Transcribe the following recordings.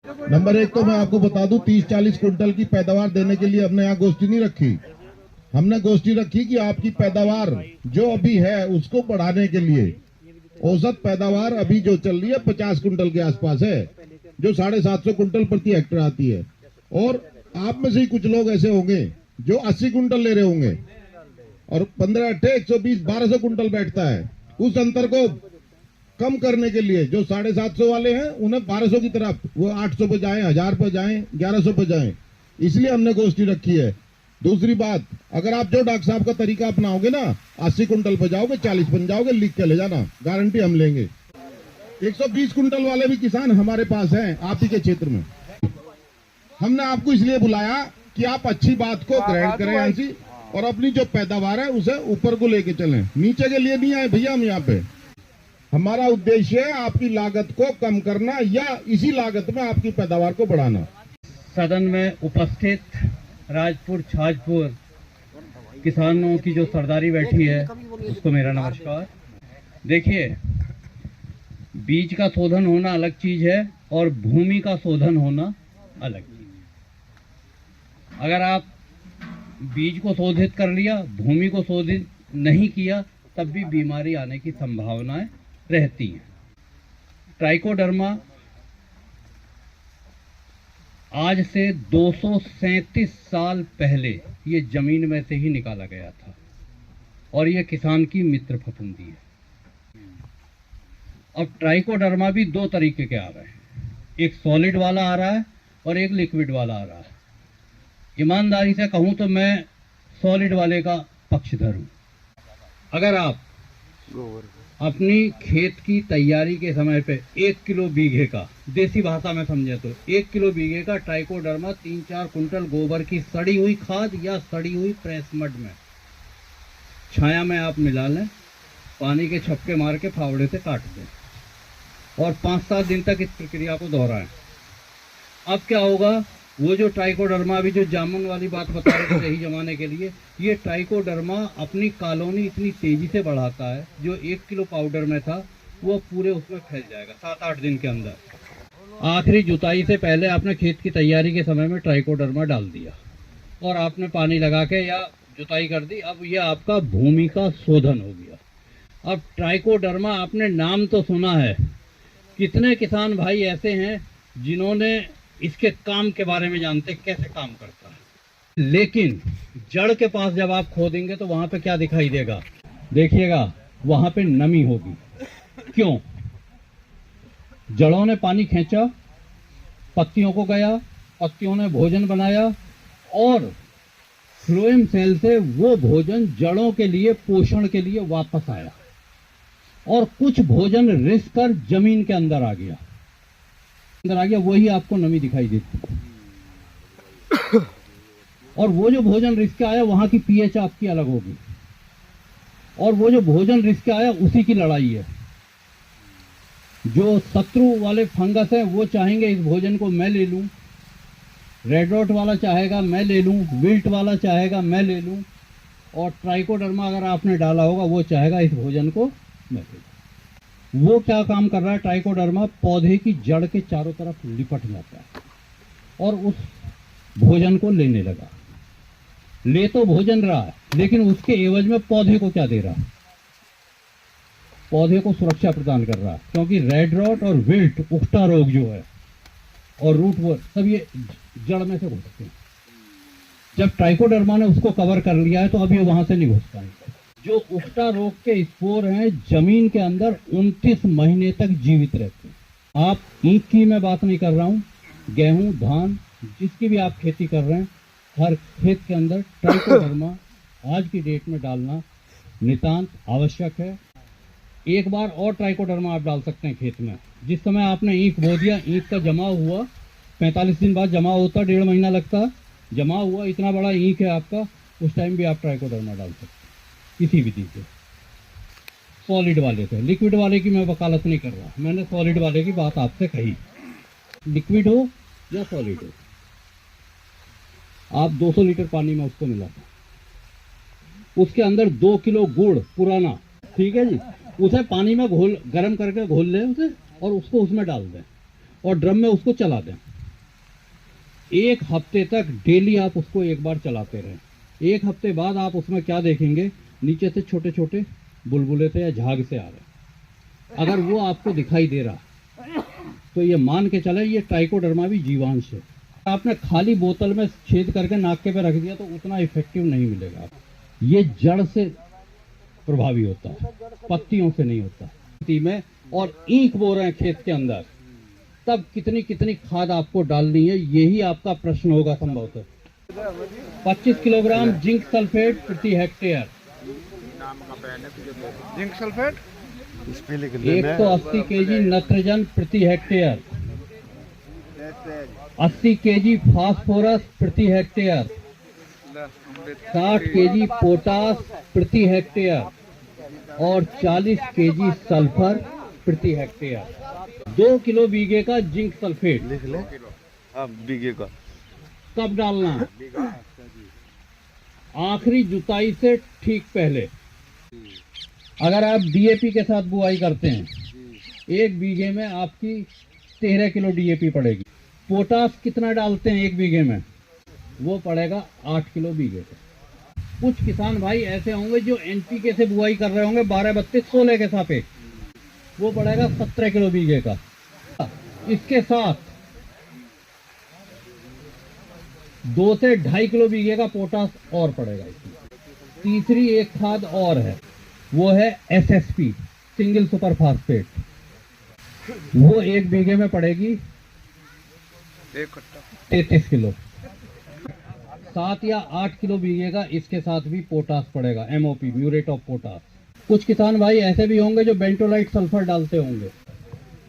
Number एक तो मैं आपको बता दूं, 30-40 कुंटल की पैदावार देने के लिए हमने यहाँ गोष्ठी नहीं रखी। हमने गोष्ठी रखी कि आपकी पैदावार जो अभी है उसको बढ़ाने के लिए। औसत पैदावार अभी जो चल रही है 50 कुंटल के आसपास है, जो 750 कुंटल प्रति हेक्टेयर आती है। और आप में से ही कुछ लोग ऐसे होंगे जो 80 कुंटल ले रहे होंगे और 15 अट्ठे 120 1200 कुंटल बैठता है। उस अंतर को कम करने के लिए जो 750 वाले हैं उन्हें 1200 की तरफ वो 800 पे जाएं, 1000 पे जाएं, 1100 पे जाएं, इसलिए हमने गोष्ठी रखी है। दूसरी बात, अगर आप जो डॉक्टर साहब का तरीका अपनाओगे ना, 80 कुंटल पे जाओगे, 40 बन जाओगे, लिख के ले जाना, गारंटी हम लेंगे। 120 कुंटल वाले भी किसान हमारे पास हैं आप ही के क्षेत्र में। हमने आपको इसलिए बुलाया कि आप अच्छी बात को ग्रहण करें ऐसी, और अपनी जो पैदावार है उसे ऊपर को लेके चलें, नीचे के लिए नहीं आए भैया हम यहाँ पे। हमारा उद्देश्य है आपकी लागत को कम करना या इसी लागत में आपकी पैदावार को बढ़ाना। सदन में उपस्थित राजपुर छाजपुर किसानों की जो सरदारी बैठी है उसको मेरा नमस्कार। देखिए, बीज का शोधन होना अलग चीज है और भूमि का शोधन होना अलग चीज है। अगर आप बीज को शोधित कर लिया, भूमि को शोधित नहीं किया, तब भी बीमारी आने की संभावनाएं रहती हैं। ट्राइकोडर्मा आज से 237 साल पहले ये जमीन में से ही निकाला गया था और ये किसान की मित्र फफूंदी है। अब ट्राइकोडर्मा भी दो तरीके के आ रहे हैं, एक सॉलिड वाला आ रहा है और एक लिक्विड वाला आ रहा है। ईमानदारी से कहूं तो मैं सॉलिड वाले का पक्षधर हूं। अगर आप अपनी खेत की तैयारी के समय पे 1 किलो बीघे का, देसी भाषा में समझे तो 1 किलो बीघे का ट्राइकोडर्मा 3-4 कुंटल गोबर की सड़ी हुई खाद या सड़ी हुई प्रेस मड में छाया में आप मिला लें, पानी के छपके मार के फावड़े से काट दें और 5-7 दिन तक इस प्रक्रिया को दोहराएं। अब क्या होगा, वो जो ट्राइकोडर्मा, अभी जो जामुन वाली बात बता रहे थे सही जमाने के लिए, ये ट्राइकोडर्मा अपनी कॉलोनी इतनी तेजी से बढ़ाता है, जो 1 किलो पाउडर में था वो पूरे उसमें फैल जाएगा 7-8 दिन के अंदर। आखिरी जुताई से पहले आपने खेत की तैयारी के समय में ट्राइकोडर्मा डाल दिया और आपने पानी लगा के या जुताई कर दी, अब ये आपका भूमि का शोधन हो गया। अब ट्राइकोडर्मा, आपने नाम तो सुना है, कितने किसान भाई ऐसे हैं जिन्होंने इसके काम के बारे में जानते, कैसे काम करता है, लेकिन जड़ के पास जब आप खोदेंगे तो वहां पे क्या दिखाई देगा, देखिएगा, वहां पे नमी होगी। क्यों? जड़ों ने पानी खींचा, पत्तियों को गया, पत्तियों ने भोजन बनाया और फ्लोएम सेल से वो भोजन जड़ों के लिए, पोषण के लिए वापस आया और कुछ भोजन रिस कर जमीन के अंदर आ गया, वही आपको नमी दिखाई देती है। और वो जो भोजन रिस के आया वहां की पीएच आपकी अलग होगी और वो जो भोजन रिस के आया उसी की लड़ाई है। जो शत्रु वाले फंगस है वो चाहेंगे इस भोजन को मैं ले लूं, रेड रॉट वाला चाहेगा मैं ले लूं, विल्ट वाला चाहेगा मैं ले लूं, और ट्राइकोडर्मा अगर आपने डाला होगा वो चाहेगा इस भोजन को मैं ले लूं। वो क्या काम कर रहा है, ट्राइकोडर्मा पौधे की जड़ के चारों तरफ लिपट जाता है और उस भोजन को लेने लगा। ले तो भोजन रहा है, लेकिन उसके एवज में पौधे को क्या दे रहा है, पौधे को सुरक्षा प्रदान कर रहा है, क्योंकि रेड रॉट और विल्ट, उकटा रोग जो है, और रूट वर्म, सब ये जड़ में से घुसते हैं। जब ट्राइकोडर्मा ने उसको कवर कर लिया है तो अब ये वहां से नहीं घुस पाएंगे। जो उकटा रोग के स्पोर हैं जमीन के अंदर 29 महीने तक जीवित रहते हैं। आप ईख की मैं बात नहीं कर रहा हूँ, गेहूं, धान, जिसकी भी आप खेती कर रहे हैं, हर खेत के अंदर ट्राइकोडर्मा आज की डेट में डालना नितांत आवश्यक है। एक बार और ट्राइकोडर्मा आप डाल सकते हैं खेत में। जिस समय आपने ईख बो दिया, ईख का जमा हुआ, 45 दिन बाद जमा होता, 1.5 महीना लगता, जमा हुआ, इतना बड़ा ईख है आपका, उस टाइम भी आप ट्राइकोडर्मा डाल सकते हैं किसी विधि से। सॉलिड वाले से, लिक्विड वाले की मैं वकालत नहीं कर रहा, मैंने सॉलिड वाले की बात आपसे कही। लिक्विड हो या सॉलिड हो, आप 200 लीटर पानी में उसको मिला दें, उसके अंदर 2 किलो गुड़ पुराना, ठीक है जी, उसे पानी में घोल, गर्म करके घोल लें उसे और उसको उसमें डाल दें और ड्रम में उसको चला दें। एक हफ्ते तक डेली आप उसको एक बार चलाते रहें। एक हफ्ते बाद आप उसमें क्या देखेंगे, नीचे से छोटे छोटे बुलबुले से या झाग से आ रहे। अगर वो आपको दिखाई दे रहा तो ये मान के चले ये ट्राइकोडर्मा भी जीवांश है। आपने खाली बोतल में छेद करके नाके पे रख दिया तो उतना इफेक्टिव नहीं मिलेगा। ये जड़ से प्रभावी होता है, पत्तियों से नहीं होता। पत्ती में और ईंख बो रहे हैं खेत के अंदर, तब कितनी कितनी खाद आपको डालनी है, यही आपका प्रश्न होगा संभवतः। 25 किलोग्राम जिंक सल्फेट प्रति hectare. Zinc sulphate 180 KG nitrogen प्रति हेक्टेयर, 80 केजी फास्फोरस प्रति हेक्टेयर, 60 केजी पोटास प्रति हेक्टेयर और 40 केजी सल्फर प्रति हेक्टेयर। 2 किलो बीघे का जिंक सल्फेट लिख ले। बीघे का कब डालना है? आखिरी जुताई से ठीक पहले। अगर आप डीएपी के साथ बुआई करते हैं, 1 बीघे में आपकी 13 किलो डीएपी पड़ेगी। पोटास कितना डालते हैं 1 बीघे में? वो पड़ेगा 8 किलो बीघे पे। कुछ किसान भाई ऐसे होंगे जो एनपीके से बुआई कर रहे होंगे 12-32-16 के सापेक्ष, वो पड़ेगा 17 किलो बीघे का। इसके साथ 2 से 2.5 किलो बीघे का पोटास और पड़ेगा इसमें। तीसरी एक खाद और है, वो है एसएसपी, सिंगल सुपर फास्फेट। वो 1 बीघे में पड़ेगी 33 किलो। 7 या 8 किलो बीघे का इसके साथ भी पोटास पड़ेगा, एमओपी, म्यूरेट ऑफ पोटास। कुछ किसान भाई ऐसे भी होंगे जो बेंटोलाइट सल्फर डालते होंगे।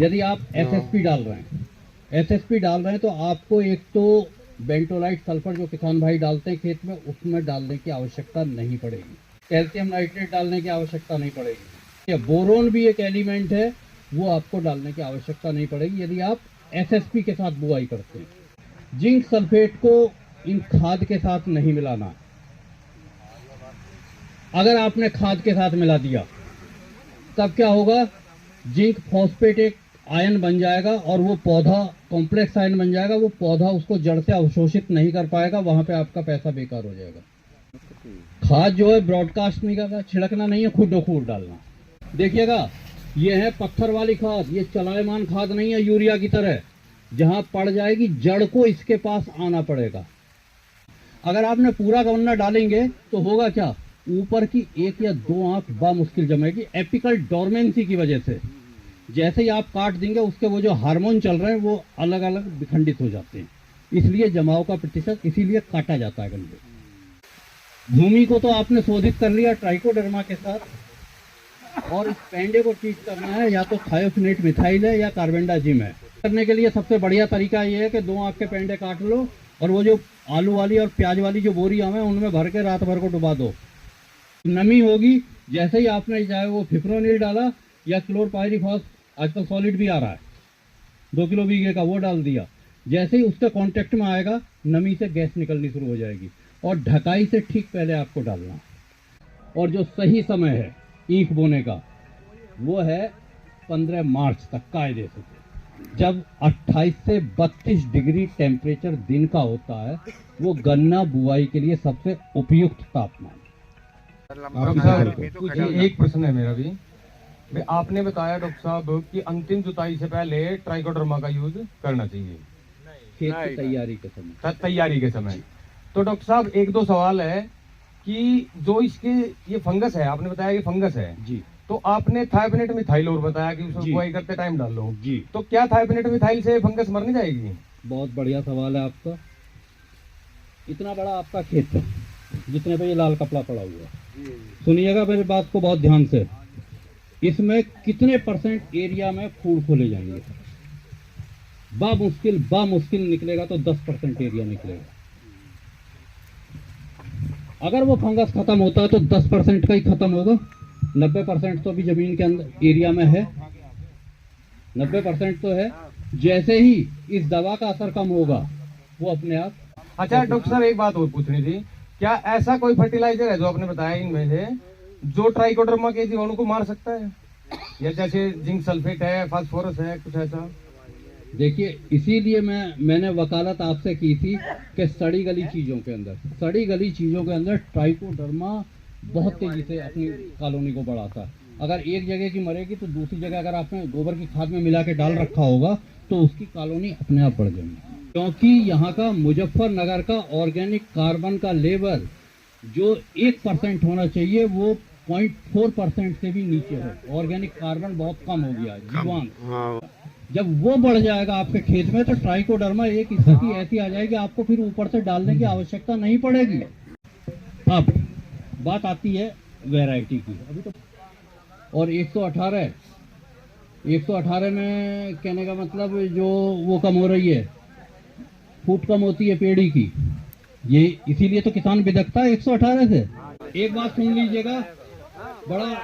यदि आप एसएसपी डाल रहे हैं तो आपको एक तो बेंटोलाइट सल्फर जो किसान भाई डालते हैं खेत में, उसमें डालने की आवश्यकता नहीं पड़ेगी। कैल्शियम नाइट्रेट डालने की आवश्यकता नहीं पड़ेगी। या बोरोन भी एक एलिमेंट है, वो आपको डालने की आवश्यकता नहीं पड़ेगी यदि आप एसएसपी के साथ बुआई करते हैं। जिंक सल्फेट को इन खाद के साथ नहीं मिलाना। अगर आपने खाद के साथ मिला दिया तब क्या होगा, जिंक फॉस्फेट एक आयन बन जाएगा और वो पौधा कॉम्प्लेक्स आयन बन जाएगा। वो पौधा उसको जड़ से अवशोषित नहीं कर पाएगा, वहां पे आपका पैसा बेकार हो जाएगा। खाद जो है ब्रॉडकास्ट नहीं करना, छिड़कना नहीं है, खुद डालना। देखिएगा, ये है पत्थर वाली खाद, ये चलायमान खाद नहीं है यूरिया की तरह, जहां पड़ जाएगी जड़ को इसके पास आना पड़ेगा। अगर आपने पूरा गन्ना डालेंगे तो होगा क्या, ऊपर की 1 या 2 आंख बामुश्किल जमेगी, एपिकल डोरमेंसी की वजह से। जैसे ही आप काट देंगे उसके वो जो हार्मोन चल रहे हैं वो अलग अलग विखंडित हो जाते हैं, इसलिए जमाव का प्रतिशत इसीलिए काटा जाता है गन्ने। भूमि को तो आपने शोधित कर लिया ट्राइकोडर्मा के साथ, और इस पेंडे को ट्रीट करना है या तो थायोफिनेट मिथाइल है या कार्बेंडाजिम है। करने के लिए सबसे बढ़िया तरीका ये है कि 2 आंख के पेंडे काट लो और वो जो आलू वाली और प्याज वाली जो बोरियां हैं उनमें भर के रात भर को डुबा दो। नमी होगी, जैसे ही आपने चाहे वो फिप्रोनिल डाला या क्लोरपाइरिफॉस, आजकल सॉलिड भी आ रहा है 2 किलो बीघे का, वो डाल दिया, जैसे ही उसके कांटेक्ट में आएगा नमी से गैस निकलनी शुरू हो जाएगी। और ढकाई से ठीक पहले आपको डालना। और जो सही समय है ईख बोने का वो है 15 मार्च तक कायदे से, जब 28 से 32 डिग्री टेम्परेचर दिन का होता है। वो गन्ना बुआई के लिए सबसे उपयुक्त तापमान। एक प्रश्न है मेरा भी। आपने बताया डॉक्टर साहब कि अंतिम जुताई से पहले ट्राइकोडर्मा का यूज करना चाहिए खेत की तैयारी के समय। तो डॉक्टर साहब 1-2 सवाल है कि जो इसके ये फंगस है, आपने बताया कि फंगस है जी, तो आपने थायोफिनेट मिथाइल और बताया कि उसको जी। बुआई करते टाइम डाल लो जी। तो क्या थायोफिनेट मिथाइल से फंगस मर नहीं जाएगी? बहुत बढ़िया सवाल है आपका। इतना बड़ा आपका खेत है जितने पे ये लाल कपड़ा पड़ा हुआ है, सुनिएगा मेरी बात को बहुत ध्यान से। इसमें कितने % एरिया में फूल खोले जाएंगे? बामुश्किल निकलेगा तो 10% एरिया निकलेगा। अगर वो फंगस खत्म होता है तो 10% का ही खत्म होगा, 90% तो अभी जमीन के अंदर एरिया में है, 90% तो है। जैसे ही इस दवा का असर कम होगा वो अपने आप। अच्छा डॉक्टर साहब, एक बात और पूछनी थी, क्या ऐसा कोई फर्टिलाइजर है जो आपने बताया इनमें से जो ट्राइकोडर्मा के जीवाणु को मार सकता है? या जैसे जिंक सल्फेट है, फास्फोरस है, कुछ ऐसा? देखिए, इसीलिए मैंने वकालत आपसे की थी कि सड़ी गली चीज़ों के अंदर ट्राइकोडर्मा बहुत तेज़ी से अपनी कॉलोनी को बढ़ाता है। अगर एक जगह की मरेगी तो दूसरी जगह अगर आपने गोबर की खाद में मिला के डाल रखा होगा तो उसकी कॉलोनी अपने आप बढ़ जाएगी। क्योंकि यहाँ का मुजफ्फरनगर का ऑर्गेनिक कार्बन का लेवल जो 1% होना चाहिए वो 0.4% से भी नीचे है। ऑर्गेनिक कार्बन बहुत कम हो गया, जीवांश। हाँ जब वो बढ़ जाएगा आपके खेत में तो ट्राइकोडर्मा एक स्थिति ऐसी आ जाएगी आपको फिर ऊपर से डालने की आवश्यकता नहीं पड़ेगी। अब बात आती है वैरायटी की। अभी तो और 118 में कहने का मतलब जो वो कम हो रही है, फूट कम होती है पेड़ी की, ये इसीलिए तो किसान बिदकता है 118 से। एक बात सुन लीजिएगा, बड़ा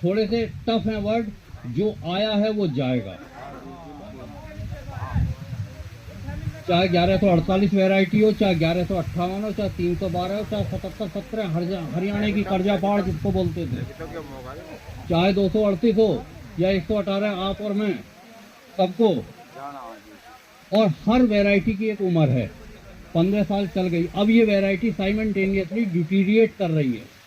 थोड़े से टफ है वर्ड, जो आया है वो जाएगा। चाहे 1148 वैरायटी हो, चाहे 1158 हो, चाहे 312 हो, चाहे 77-17 हरियाणा की कर्जा पहाड़ जिसको बोलते थे, चाहे 238 हो या 118, आप और मैं सबको। और हर वैरायटी की एक उम्र है, 15 साल चल गई, अब ये वैरायटी साइमल्टेनियसली डिटीरिएट कर रही है।